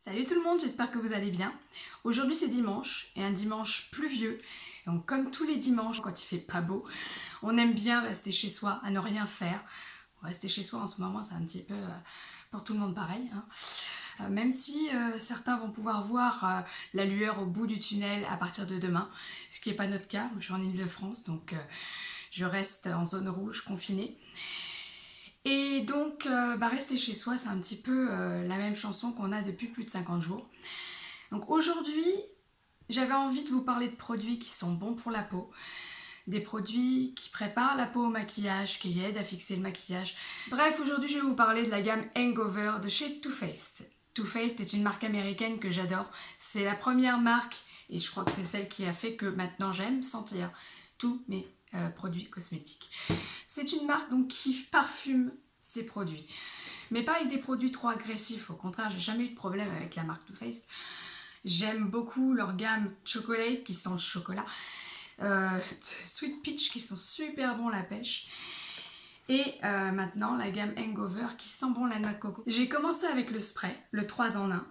Salut tout le monde, j'espère que vous allez bien. Aujourd'hui c'est dimanche, et un dimanche pluvieux. Donc comme tous les dimanches quand il fait pas beau, on aime bien rester chez soi, à ne rien faire. Rester chez soi en ce moment c'est un petit peu pour tout le monde pareil, hein. Même si certains vont pouvoir voir la lueur au bout du tunnel à partir de demain, ce qui n'est pas notre cas. Moi je suis en Île-de-France donc je reste en zone rouge confinée. Et donc, rester chez soi, c'est un petit peu la même chanson qu'on a depuis plus de 50 jours. Donc aujourd'hui, j'avais envie de vous parler de produits qui sont bons pour la peau, des produits qui préparent la peau au maquillage, qui aident à fixer le maquillage. Bref, aujourd'hui, je vais vous parler de la gamme Hangover de chez Too Faced. Too Faced est une marque américaine que j'adore. C'est la première marque, et je crois que c'est celle qui a fait que maintenant j'aime sentir tous mes produits cosmétiques. C'est une marque donc qui parfume ses produits, mais pas avec des produits trop agressifs. Au contraire, j'ai jamais eu de problème avec la marque Too Faced. J'aime beaucoup leur gamme Chocolate qui sent le chocolat, Sweet Peach qui sent super bon la pêche, et maintenant la gamme Hangover qui sent bon la noix de coco. J'ai commencé avec le spray, le 3 en 1.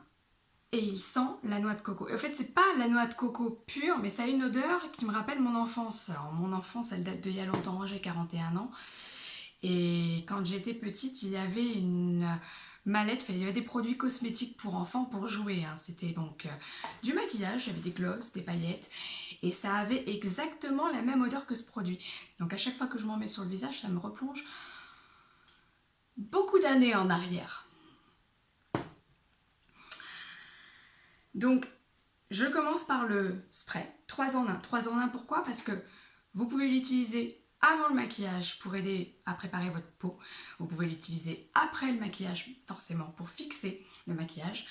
Et il sent la noix de coco. Et en fait, c'est pas la noix de coco pure, mais ça a une odeur qui me rappelle mon enfance. Alors, mon enfance, elle date d'il y a longtemps, j'ai 41 ans. Et quand j'étais petite, il y avait une mallette, il y avait des produits cosmétiques pour enfants pour jouer, hein. C'était donc du maquillage, il y avait des glosses, des paillettes, et ça avait exactement la même odeur que ce produit. Donc à chaque fois que je m'en mets sur le visage, ça me replonge beaucoup d'années en arrière. Donc, je commence par le spray, 3 en 1. 3 en 1, pourquoi? Parce que vous pouvez l'utiliser avant le maquillage pour aider à préparer votre peau. Vous pouvez l'utiliser après le maquillage, forcément, pour fixer le maquillage.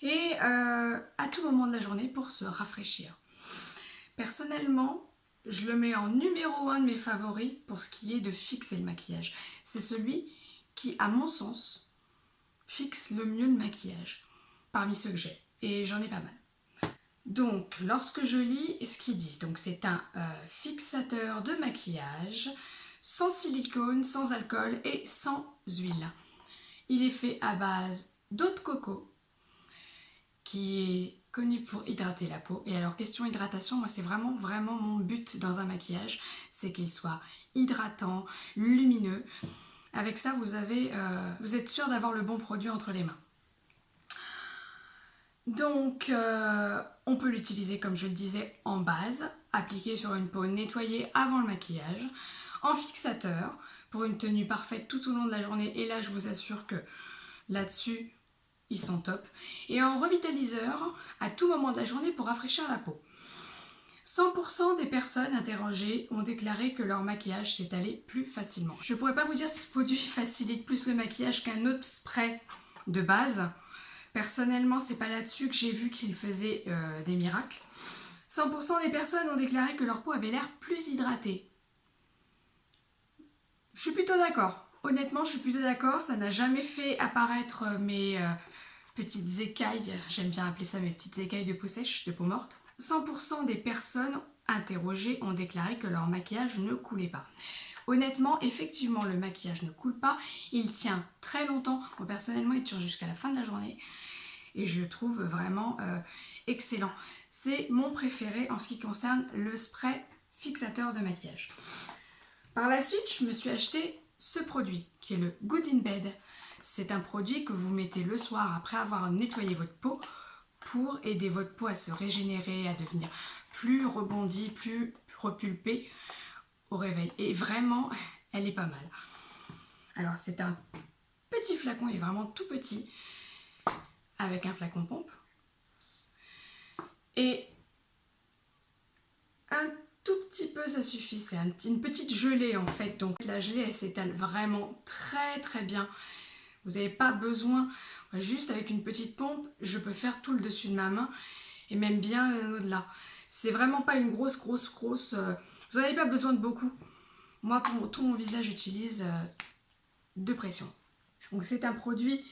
Et à tout moment de la journée pour se rafraîchir. Personnellement, je le mets en numéro 1 de mes favoris pour ce qui est de fixer le maquillage. C'est celui qui, à mon sens, fixe le mieux le maquillage parmi ceux que j'ai. Et j'en ai pas mal. Donc, lorsque je lis ce qu'ils disent, donc c'est un fixateur de maquillage sans silicone, sans alcool et sans huile. Il est fait à base d'eau de coco, qui est connu pour hydrater la peau. Et alors, question hydratation, moi c'est vraiment mon but dans un maquillage, c'est qu'il soit hydratant, lumineux. Avec ça, vous êtes sûr d'avoir le bon produit entre les mains. Donc, on peut l'utiliser, comme je le disais, en base, appliqué sur une peau nettoyée avant le maquillage, en fixateur, pour une tenue parfaite tout au long de la journée, et là, je vous assure que là-dessus, ils sont top, et en revitaliseur, à tout moment de la journée pour rafraîchir la peau. 100% des personnes interrogées ont déclaré que leur maquillage s'est allé plus facilement. Je ne pourrais pas vous dire si ce produit facilite plus le maquillage qu'un autre spray de base. Personnellement, c'est pas là-dessus que j'ai vu qu'il faisait des miracles. 100% des personnes ont déclaré que leur peau avait l'air plus hydratée. Je suis plutôt d'accord. Honnêtement, je suis plutôt d'accord. Ça n'a jamais fait apparaître mes petites écailles. J'aime bien appeler ça mes petites écailles de peau sèche, de peau morte. 100% des personnes interrogées ont déclaré que leur maquillage ne coulait pas. Honnêtement, effectivement, le maquillage ne coule pas. Il tient très longtemps. Moi, personnellement, il tient jusqu'à la fin de la journée. Et je le trouve vraiment excellent. C'est mon préféré en ce qui concerne le spray fixateur de maquillage. Par la suite, je me suis acheté ce produit qui est le Good in Bed. C'est un produit que vous mettez le soir après avoir nettoyé votre peau pour aider votre peau à se régénérer, à devenir plus rebondie, plus repulpée au réveil. Et vraiment, elle est pas mal. Alors, c'est un petit flacon, il est vraiment tout petit, avec un flacon pompe. Et un tout petit peu, ça suffit. C'est une petite gelée en fait. Donc la gelée, elle s'étale vraiment très bien. Vous n'avez pas besoin, juste avec une petite pompe, je peux faire tout le dessus de ma main et même bien au-delà. C'est vraiment pas une grosse. Vous n'en avez pas besoin de beaucoup. Moi, pour tout mon visage, j'utilise de pression. Donc c'est un produit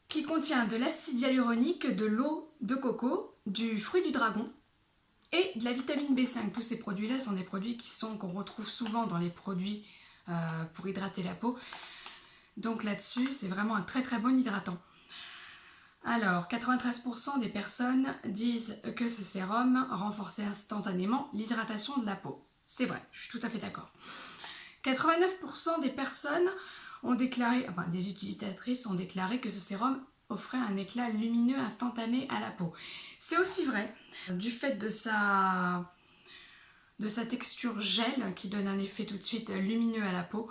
qui contient de l'acide hyaluronique, de l'eau de coco, du fruit du dragon et de la vitamine B5. Tous ces produits-là sont des produits qu'on retrouve souvent dans les produits pour hydrater la peau. Donc là-dessus, c'est vraiment un très bon hydratant. Alors, 93% des personnes disent que ce sérum renforçait instantanément l'hydratation de la peau. C'est vrai, je suis tout à fait d'accord. 89% des personnes ont déclaré, enfin des utilisatrices ont déclaré que ce sérum offrait un éclat lumineux instantané à la peau. C'est aussi vrai, du fait de sa texture gel qui donne un effet tout de suite lumineux à la peau.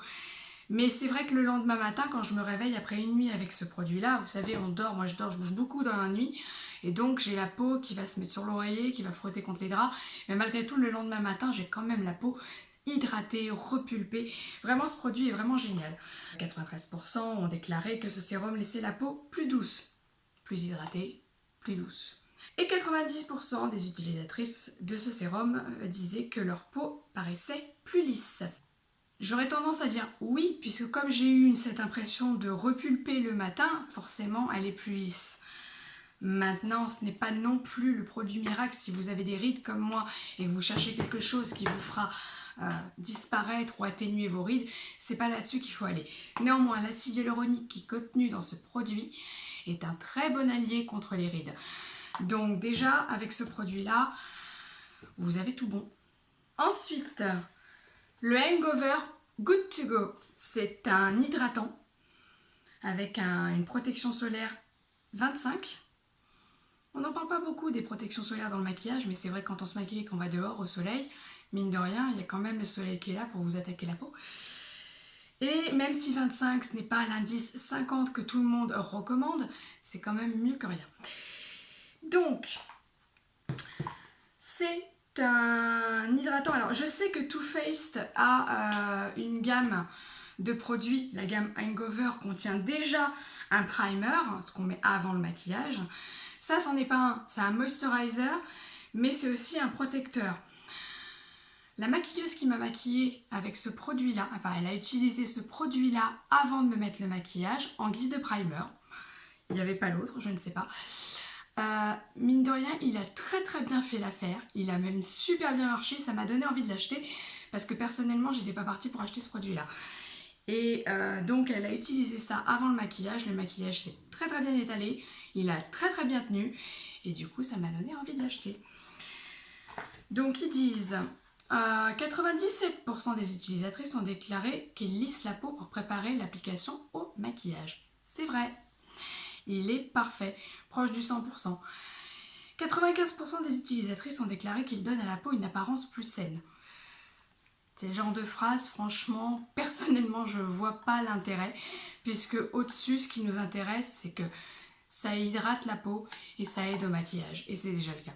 Mais c'est vrai que le lendemain matin, quand je me réveille après une nuit avec ce produit-là, vous savez, on dort, moi je dors, je bouge beaucoup dans la nuit, et donc j'ai la peau qui va se mettre sur l'oreiller, qui va frotter contre les draps, mais malgré tout, le lendemain matin, j'ai quand même la peau hydratée, repulpée. Vraiment, ce produit est vraiment génial. 93% ont déclaré que ce sérum laissait la peau plus douce, plus hydratée, plus douce. Et 90% des utilisatrices de ce sérum disaient que leur peau paraissait plus lisse. J'aurais tendance à dire oui, puisque comme j'ai eu cette impression de repulper le matin, forcément elle est plus lisse. Maintenant, ce n'est pas non plus le produit miracle si vous avez des rides comme moi et que vous cherchez quelque chose qui vous fera disparaître ou atténuer vos rides, c'est pas là-dessus qu'il faut aller. Néanmoins, l'acide hyaluronique qui est contenu dans ce produit est un très bon allié contre les rides. Donc déjà, avec ce produit-là, vous avez tout bon. Ensuite, le Hangover Good to Go, c'est un hydratant avec une protection solaire 25. On n'en parle pas beaucoup des protections solaires dans le maquillage, mais c'est vrai que quand on se maquille et qu'on va dehors au soleil, mine de rien, il y a quand même le soleil qui est là pour vous attaquer la peau. Et même si 25, ce n'est pas l'indice 50 que tout le monde recommande, c'est quand même mieux que rien. Donc, c'est un hydratant. Alors, je sais que Too Faced a une gamme de produits. La gamme Hangover contient déjà un primer, ce qu'on met avant le maquillage. Ça, c'en est pas un. C'est un moisturizer, mais c'est aussi un protecteur. La maquilleuse qui m'a maquillée avec ce produit-là, enfin, elle a utilisé ce produit-là avant de me mettre le maquillage en guise de primer. Il n'y avait pas l'autre, je ne sais pas. Mine de rien, il a très très bien fait l'affaire, il a même super bien marché, ça m'a donné envie de l'acheter parce que personnellement j'étais pas partie pour acheter ce produit là. Et donc elle a utilisé ça avant le maquillage s'est très très bien étalé, il a très très bien tenu et du coup ça m'a donné envie de l'acheter. Donc ils disent 97% des utilisatrices ont déclaré qu'ils lissent la peau pour préparer l'application au maquillage. C'est vrai. Il est parfait, proche du 100%. 95% des utilisatrices ont déclaré qu'il donne à la peau une apparence plus saine. C'est le genre de phrase, franchement, personnellement, je ne vois pas l'intérêt, puisque au-dessus, ce qui nous intéresse, c'est que ça hydrate la peau et ça aide au maquillage, et c'est déjà le cas.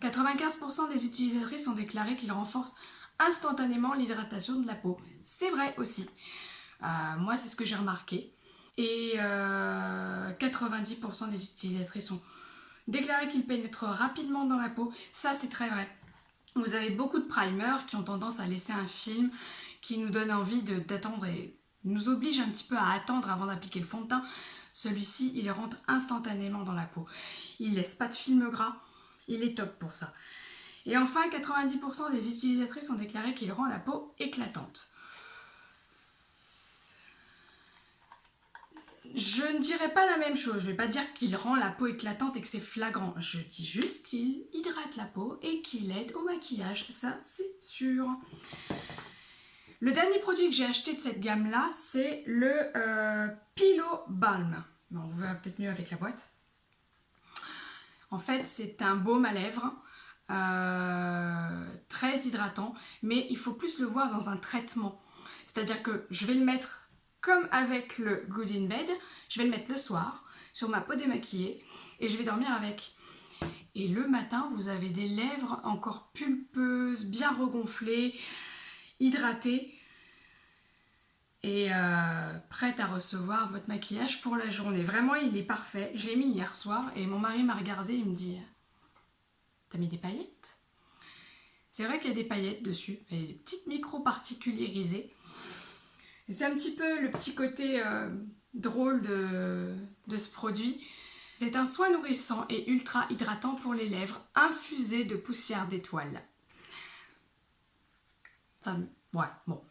95% des utilisatrices ont déclaré qu'il renforce instantanément l'hydratation de la peau. C'est vrai aussi. Moi, c'est ce que j'ai remarqué. Et 90% des utilisatrices ont déclaré qu'il pénètre rapidement dans la peau. Ça, c'est très vrai. Vous avez beaucoup de primers qui ont tendance à laisser un film qui nous donne envie d'attendre et nous oblige un petit peu à attendre avant d'appliquer le fond de teint. Celui-ci, il rentre instantanément dans la peau. Il laisse pas de film gras. Il est top pour ça. Et enfin, 90% des utilisatrices ont déclaré qu'il rend la peau éclatante. Je ne dirais pas la même chose, je ne vais pas dire qu'il rend la peau éclatante et que c'est flagrant. Je dis juste qu'il hydrate la peau et qu'il aide au maquillage, ça c'est sûr. Le dernier produit que j'ai acheté de cette gamme-là, c'est le Pillow Balm. Bon, on verra peut-être mieux avec la boîte. En fait, c'est un baume à lèvres, très hydratant, mais il faut plus le voir dans un traitement. C'est-à-dire que je vais le mettre comme avec le Good in Bed, je vais le mettre le soir sur ma peau démaquillée et je vais dormir avec. Et le matin, vous avez des lèvres encore pulpeuses, bien regonflées, hydratées et prêtes à recevoir votre maquillage pour la journée. Vraiment, il est parfait. Je l'ai mis hier soir et mon mari m'a regardé, il me dit « T'as mis des paillettes ?» C'est vrai qu'il y a des paillettes dessus, il y a des petites micro-particules irisées. C'est un petit peu le petit côté drôle de ce produit. C'est un soin nourrissant et ultra hydratant pour les lèvres, infusé de poussière d'étoiles. Ouais, bon.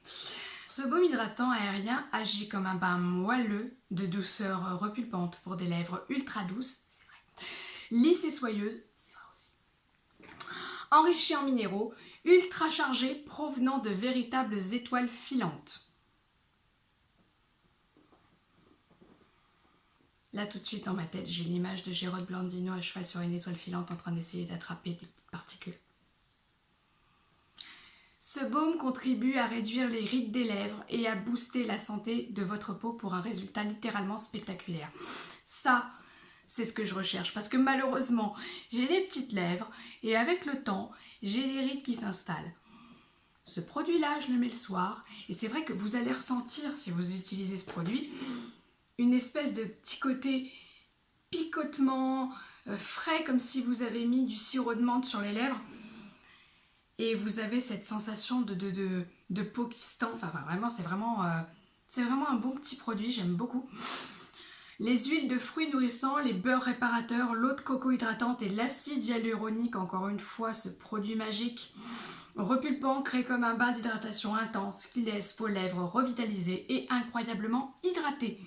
Ce baume hydratant aérien agit comme un bain moelleux de douceur repulpante pour des lèvres ultra douces, c'est vrai. Lisses et soyeuses, c'est vrai aussi. Enrichi en minéraux, ultra chargés provenant de véritables étoiles filantes. Là, tout de suite, dans ma tête, j'ai l'image de Gérald Blandino à cheval sur une étoile filante en train d'essayer d'attraper des petites particules. Ce baume contribue à réduire les rides des lèvres et à booster la santé de votre peau pour un résultat littéralement spectaculaire. Ça, c'est ce que je recherche parce que malheureusement, j'ai des petites lèvres et avec le temps, j'ai des rides qui s'installent. Ce produit-là, je le mets le soir et c'est vrai que vous allez ressentir, si vous utilisez ce produit, une espèce de petit côté picotement frais, comme si vous avez mis du sirop de menthe sur les lèvres. Et vous avez cette sensation de peau qui se tend. Enfin, vraiment, c'est vraiment un bon petit produit, j'aime beaucoup. Les huiles de fruits nourrissants, les beurres réparateurs, l'eau de coco hydratante et l'acide hyaluronique, encore une fois, ce produit magique repulpant, crée comme un bain d'hydratation intense qui laisse vos lèvres revitalisées et incroyablement hydratées.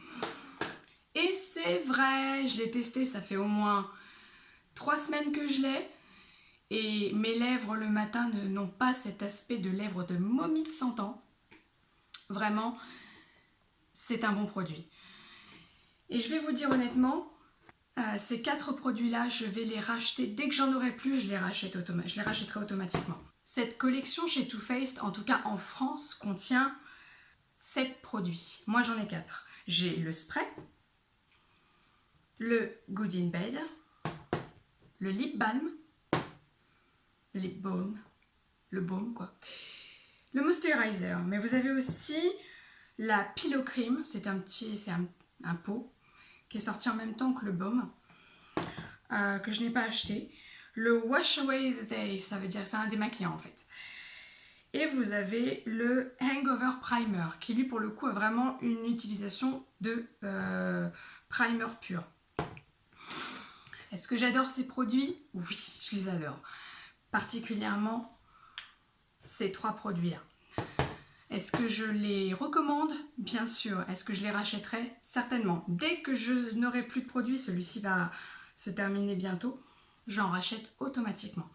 Et c'est vrai, je l'ai testé, ça fait au moins 3 semaines que je l'ai. Et mes lèvres le matin n'ont pas cet aspect de lèvres de momie de 100 ans. Vraiment, c'est un bon produit. Et je vais vous dire honnêtement, ces 4 produits-là, je vais les racheter. Dès que j'en aurai plus, je les rachèterai automatiquement. Cette collection chez Too Faced, en tout cas en France, contient 7 produits. Moi, j'en ai 4. J'ai le spray, le Good in Bed, le lip balm, lip balm, le baume quoi, le moisturizer, mais vous avez aussi la pillow cream, c'est un pot qui est sorti en même temps que le baume, que je n'ai pas acheté, le wash away the day, ça veut dire c'est un démaquillant en fait, et vous avez le hangover primer qui lui pour le coup a vraiment une utilisation de primer pur. Est-ce que j'adore ces produits? Oui, je les adore. Particulièrement ces 3 produits-là. Est-ce que je les recommande? Bien sûr. Est-ce que je les rachèterai? Certainement. Dès que je n'aurai plus de produits, celui-ci va se terminer bientôt, j'en rachète automatiquement.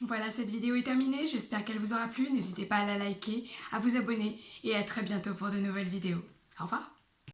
Voilà, cette vidéo est terminée, j'espère qu'elle vous aura plu. N'hésitez pas à la liker, à vous abonner et à très bientôt pour de nouvelles vidéos. Au revoir.